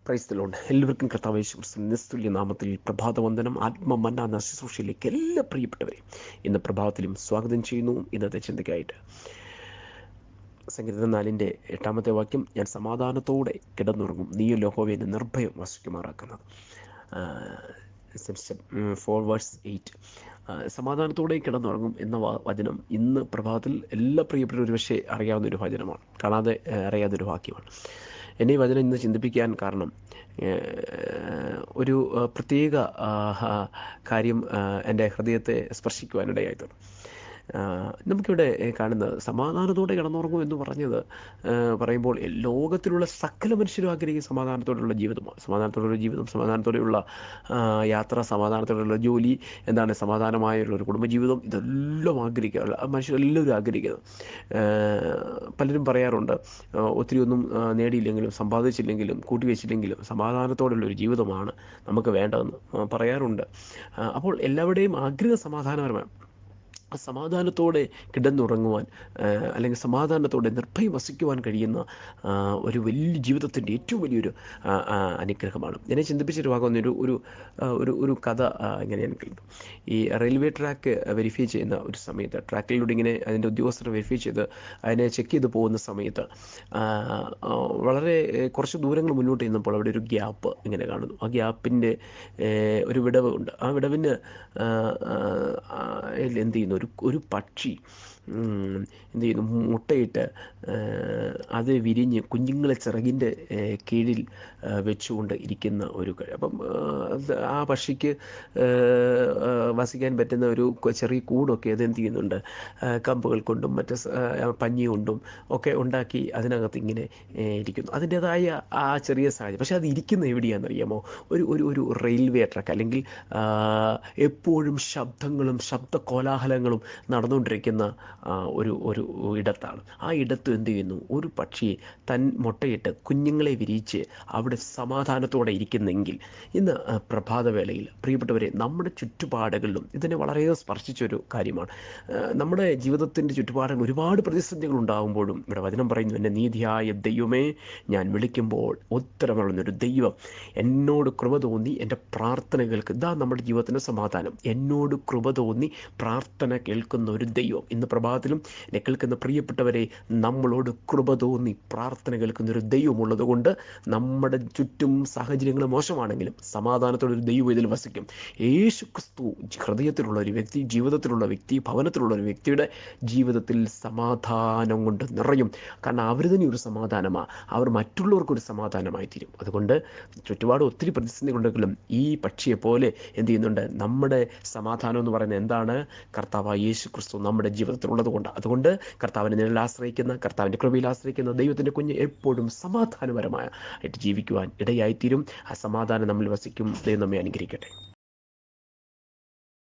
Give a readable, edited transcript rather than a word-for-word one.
Praise the Lord. എല്ലാവർക്കും കർത്താവ് യേശു ക്രിസ്തുവിന്റെ നിസ്തുല്യ നാമത്തിൽ പ്രഭാതവന്ദനം. ആത്മമന്ന എന്ന ശുശ്രൂഷയിലേക്ക് എല്ലാ പ്രിയപ്പെട്ടവരെയും ഇന്ന് പ്രഭാതത്തിലും സ്വാഗതം ചെയ്യുന്നു. ഇന്നത്തെ ചിന്തയ്ക്കായിട്ട് സങ്കീർത്തനം 4:8 വാക്യം, ഞാൻ സമാധാനത്തോടെ കിടന്നുറങ്ങും, നീയും യഹോവേ എന്നെ നിർഭയം വസിക്കുമാറാക്കുന്നത്. 4:8 സമാധാനത്തോടെ കിടന്നുറങ്ങും എന്ന വചനം ഇന്ന് പ്രഭാതത്തിൽ എല്ലാ പ്രിയപ്പെട്ടവരും ഒരുപക്ഷെ അറിയാവുന്ന ഒരു വചനമാണ്, കാണാതെ അറിയാവുന്നൊരു വാക്യമാണ്. എന്നെ ഈ വചനം ഇന്ന് ചിന്തിപ്പിക്കാൻ കാരണം ഒരു പ്രത്യേക കാര്യം എൻ്റെ ഹൃദയത്തെ സ്പർശിക്കുവാനിടയായിട്ടുണ്ട്. നമുക്കിവിടെ കാണുന്നത് സമാധാനത്തോടെ കിടന്നുറങ്ങും എന്ന് പറയുമ്പോൾ ലോകത്തിലുള്ള സകല മനുഷ്യരും ആഗ്രഹിക്കുന്ന സമാധാനത്തോടെയുള്ള ജീവിതമാണ്. സമാധാനത്തോടെയുള്ള ജീവിതം, സമാധാനത്തോടെയുള്ള യാത്ര, സമാധാനത്തോടെയുള്ള ജോലി, സമാധാനമായുള്ളൊരു കുടുംബജീവിതം, ഇതെല്ലാം ആഗ്രഹിക്കുക, മനുഷ്യരെല്ലാവരും ആഗ്രഹിക്കുന്നത്. പലരും പറയാറുണ്ട്, ഒത്തിരി ഒന്നും നേടിയില്ലെങ്കിലും സമ്പാദിച്ചില്ലെങ്കിലും കൂട്ടിവെച്ചില്ലെങ്കിലും സമാധാനത്തോടെയുള്ളൊരു ജീവിതമാണ് നമുക്ക് വേണ്ടതെന്ന് പറയാറുണ്ട്. അപ്പോൾ എല്ലാവരുടെയും ആഗ്രഹം സമാധാനപരമാണ്. സമാധാനത്തോടെ കിടന്നുറങ്ങുവാൻ അല്ലെങ്കിൽ സമാധാനത്തോടെ നിർഭയം വസിക്കുവാൻ കഴിയുന്ന ഒരു വലിയ ജീവിതത്തിൻ്റെ ഏറ്റവും വലിയൊരു അനുഗ്രഹമാണ്. എന്നെ ചിന്തിപ്പിച്ചൊരു ഭാഗം ഒരു കഥ ഇങ്ങനെയാണ് കേൾക്കുന്നത്. ഈ റെയിൽവേ ട്രാക്ക് വെരിഫൈ ചെയ്യുന്ന ഒരു സമയത്ത്, ട്രാക്കിലൂടെ ഇങ്ങനെ അതിൻ്റെ ഉദ്യോഗസ്ഥർ വെരിഫൈ ചെയ്ത് അതിനെ ചെക്ക് ചെയ്ത് പോകുന്ന സമയത്ത് വളരെ കുറച്ച് ദൂരങ്ങൾ മുന്നോട്ട് ചെന്നപ്പോൾ അവിടെ ഒരു ഗ്യാപ്പ് ഇങ്ങനെ കാണുന്നു. ആ ഗ്യാപ്പിൻ്റെ ഒരു വിടവ് ഉണ്ട്. ആ വിടവിന് എന്ത് ചെയ്യുന്നു, ഒരു പക്ഷി എന്ത് ചെയ്യുന്നു, മുട്ടയിട്ട് അത് വിരിഞ്ഞ് കുഞ്ഞുങ്ങളെ ചിറകിൻ്റെ കീഴിൽ വെച്ചുകൊണ്ട് ഇരിക്കുന്ന ഒരു അപ്പം ആ പക്ഷിക്ക് വസിക്കാൻ പറ്റുന്ന ഒരു ചെറിയ കൂടൊക്കെ അതെന്ത് ചെയ്യുന്നുണ്ട്, കമ്പുകൾ കൊണ്ടും മറ്റ് പഞ്ഞി കൊണ്ടും ഒക്കെ ഉണ്ടാക്കി അതിനകത്ത് ഇങ്ങനെ ഇരിക്കുന്നു. അതിൻ്റേതായ ആ ചെറിയ സാഹചര്യം. പക്ഷേ അത് ഇരിക്കുന്ന എവിടെയാണെന്നറിയാമോ? ഒരു റെയിൽവേ ട്രാക്ക്, അല്ലെങ്കിൽ എപ്പോഴും ശബ്ദങ്ങളും ശബ്ദ കോലാഹലങ്ങളും നടന്നുകൊണ്ടിരിക്കുന്ന ഒരു ഇടത്താണ്. ആ ഇടത്ത് എന്ത് ചെയ്യുന്നു, ഒരു പക്ഷി തൻ മുട്ടയിട്ട് കുഞ്ഞുങ്ങളെ വിരിയിച്ച് അവിടെ സമാധാനത്തോടെ ഇരിക്കുന്നെങ്കിൽ, ഇന്ന് പ്രഭാതവേളയിൽ പ്രിയപ്പെട്ടവരെ, നമ്മുടെ ചുറ്റുപാടുകളിലും ഇതിനെ വളരെയേറെ സ്പർശിച്ചൊരു കാര്യമാണ്. നമ്മുടെ ജീവിതത്തിൻ്റെ ചുറ്റുപാടുകൾ ഒരുപാട് പ്രതിസന്ധികൾ ഉണ്ടാകുമ്പോഴും ഇവിടെ വചനം പറയുന്നു, എൻ്റെ നീതിയായ ദൈവമേ, ഞാൻ വിളിക്കുമ്പോൾ ഉത്തരമരുന്നൊരു ദൈവം, എന്നോട് കൃപ തോന്നി എൻ്റെ പ്രാർത്ഥന കേൾക്കും. ഇതാ നമ്മുടെ ജീവിതത്തിൻ്റെ സമാധാനം. എന്നോട് കൃപ തോന്നി പ്രാർത്ഥന കേൾക്കുന്ന ഒരു ദൈവം. ഇന്ന് പ്രഭാതത്തിലും എന്നെ കേൾക്കുന്ന പ്രിയപ്പെട്ടവരെ, നമ്മളോട് കൃപ തോന്നി പ്രാർത്ഥന കേൾക്കുന്ന ഒരു ദൈവമുള്ളത് കൊണ്ട് നമ്മുടെ ചുറ്റും സാഹചര്യങ്ങൾ മോശമാണെങ്കിലും സമാധാനത്തോടെ ഒരു ദൈവം ഇതിൽ വസിക്കും. യേശു ക്രിസ്തു ഹൃദയത്തിലുള്ള ഒരു വ്യക്തി, ജീവിതത്തിലുള്ള വ്യക്തി, ഭവനത്തിലുള്ള ഒരു വ്യക്തിയുടെ ജീവിതത്തിൽ സമാധാനം കൊണ്ട് നിറയും. കാരണം അവർ തന്നെ ഒരു സമാധാനമാണ്, അവർ മറ്റുള്ളവർക്കൊരു സമാധാനമായി തീരും. അതുകൊണ്ട് ചുറ്റുപാട് ഒത്തിരി പ്രതിസന്ധികളുണ്ടെങ്കിലും ഈ പക്ഷിയെപ്പോലെ എന്ത് ചെയ്യുന്നുണ്ട്, നമ്മുടെ സമാധാനം എന്ന് പറയുന്നത് എന്താണ്? കർത്താവായ യേശു ക്രിസ്തു നമ്മുടെ ജീവിതത്തിലുള്ളത് കൊണ്ട്. അതുകൊണ്ട് കർത്താവിനെ നിഴലിൽ ആശ്രയിക്കുന്ന, കർത്താവിൻ്റെ കൃപയിൽ ആശ്രയിക്കുന്ന ദൈവത്തിൻ്റെ കുഞ്ഞ് എപ്പോഴും സമാധാനപരമായിട്ട് ജീവിക്കുവാൻ ഇടയായിത്തീരും. ആ സമാധാനം നമ്മിൽ വസിക്കും. ദൈവം നമ്മെ അനുഗ്രഹിക്കട്ടെ.